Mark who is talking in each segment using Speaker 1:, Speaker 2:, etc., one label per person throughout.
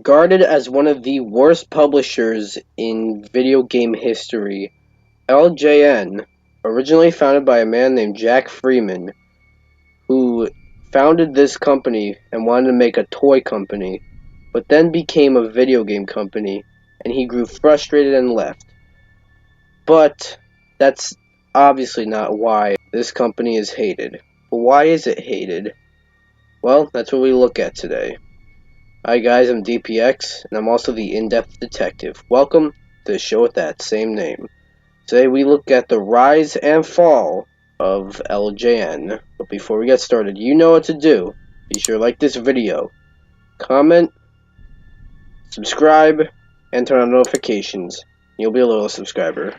Speaker 1: Regarded as one of the worst publishers in video game history, LJN, originally founded by a man named Jack Freeman, who founded this company and wanted to make a toy company, but then became a video game company, and he grew frustrated and left. But that's obviously not why this company is hated. But why is it hated? Well, that's what we look at today. Hi guys, I'm DPX, and I'm also the in-depth detective. Welcome to the show with that same name. Today we look at the rise and fall of LJN. But before we get started, you know what to do. Be sure to like this video, comment, subscribe, and turn on notifications. You'll be a little subscriber.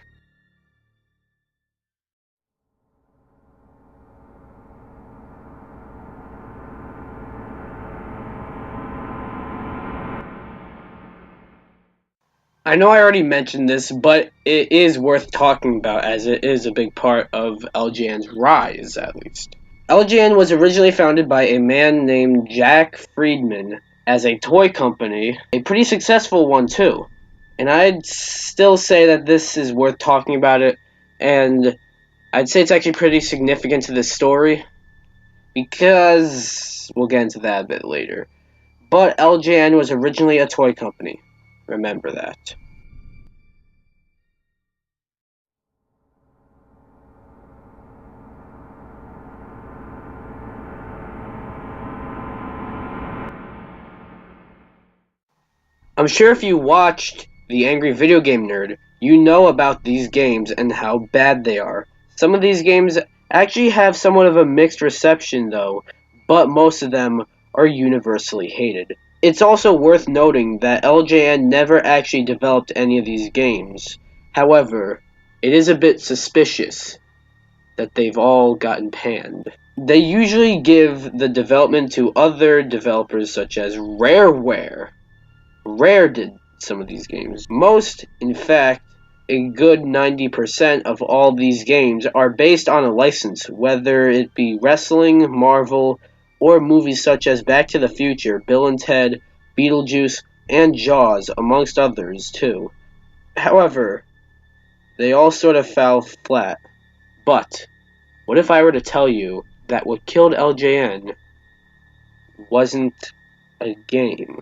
Speaker 1: I know I already mentioned this, but it is worth talking about as it is a big part of LJN's rise, at least. LJN was originally founded by a man named Jack Freeman as a toy company, a pretty successful one too. And I'd still say that this is worth talking about it, and I'd say it's actually pretty significant to this story, because we'll get into that a bit later. But LJN was originally a toy company. Remember that. I'm sure if you watched The Angry Video Game Nerd, you know about these games and how bad they are. Some of these games actually have somewhat of a mixed reception though, but most of them are universally hated. It's also worth noting that LJN never actually developed any of these games. However, it is a bit suspicious that they've all gotten panned. They usually give the development to other developers such as Rareware. Rare did some of these games. Most, in fact, a good 90% of all these games are based on a license, whether it be wrestling, Marvel, or movies such as Back to the Future, Bill and Ted, Beetlejuice, and Jaws, amongst others, too. However, they all sort of fell flat. But, what if I were to tell you that what killed LJN wasn't a game?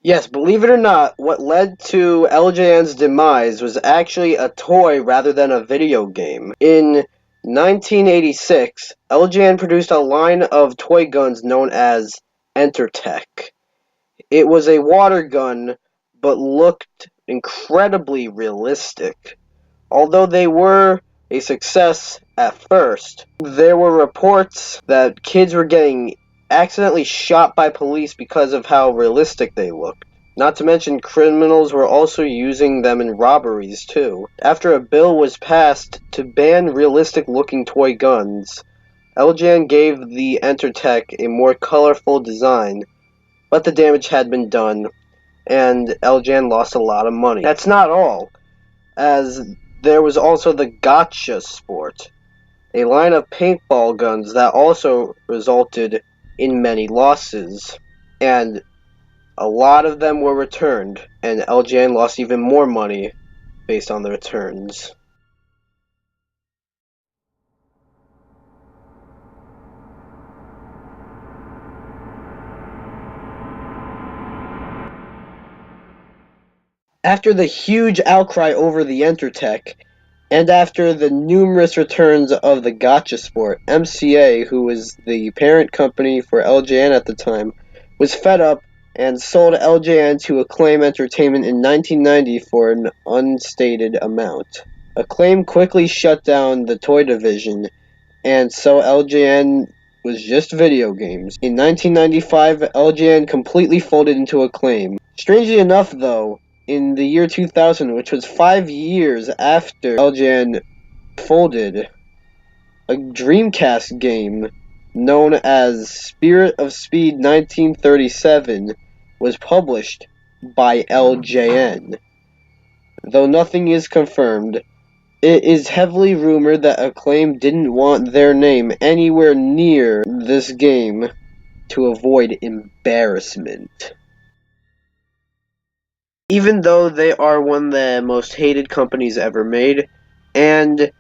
Speaker 1: Yes, believe it or not, what led to LJN's demise was actually a toy rather than a video game. In 1986, LJN produced a line of toy guns known as Entertech. It was a water gun, but looked incredibly realistic. Although they were a success at first, there were reports that kids were getting accidentally shot by police because of how realistic they looked. Not to mention, criminals were also using them in robberies too. After a bill was passed to ban realistic-looking toy guns, LJN gave the Entertech a more colorful design, but the damage had been done, and LJN lost a lot of money. That's not all, as there was also the Gotcha Sport, a line of paintball guns that also resulted in many losses, and a lot of them were returned, and LJN lost even more money based on the returns. After the huge outcry over the Entertech, and after the numerous returns of the Gotcha Sport, MCA, who was the parent company for LJN at the time, was fed up and sold LJN to Acclaim Entertainment in 1990 for an unstated amount. Acclaim quickly shut down the toy division, and so LJN was just video games. In 1995, LJN completely folded into Acclaim. Strangely enough, though, in the year 2000, which was 5 years after LJN folded, a Dreamcast game known as Spirit of Speed 1937 was published by LJN. though nothing is confirmed. It is heavily rumored that Acclaim didn't want their name anywhere near this game to avoid embarrassment. Even though they are one of the most hated companies ever made, and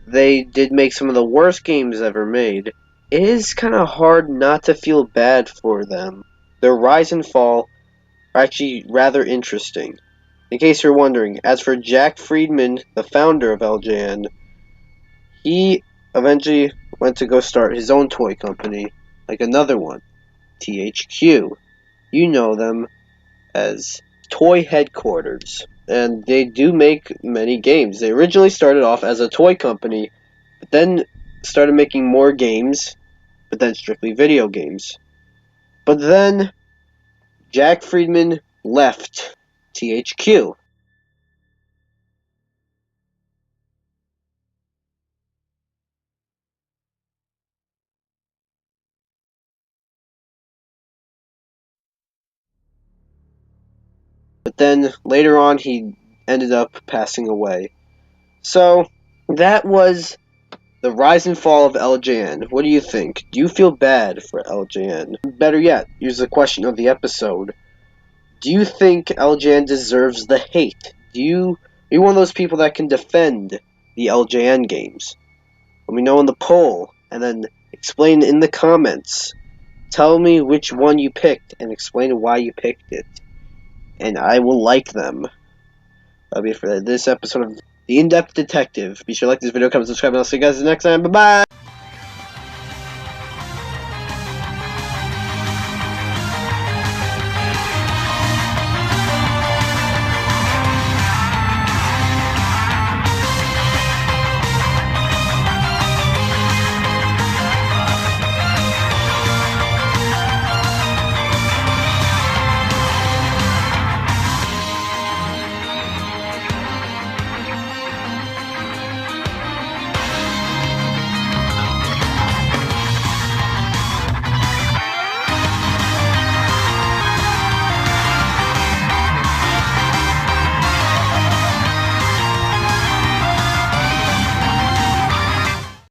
Speaker 1: they did make some of the worst games ever made, it is kind of hard not to feel bad for them. Their rise and fall are actually rather interesting. In case you're wondering, as for Jack Friedman, the founder of LJN, he eventually went to go start his own toy company, like another one, THQ. You know them as Toy Headquarters. And they do make many games. They originally started off as a toy company, but then started making more games, but then strictly video games. But then Jack Friedman left THQ. But then later on, he ended up passing away. So that was the rise and fall of LJN. What do you think? Do you feel bad for LJN? Better yet, here's the question of the episode. Do you think LJN deserves the hate? Are you one of those people that can defend the LJN games? Let me know in the poll, and then explain in the comments. Tell me which one you picked, and explain why you picked it. And I will like them. That'll be it for this episode of The In-Depth Detective. Be sure to like this video, comment, subscribe, and I'll see you guys next time. Bye-bye!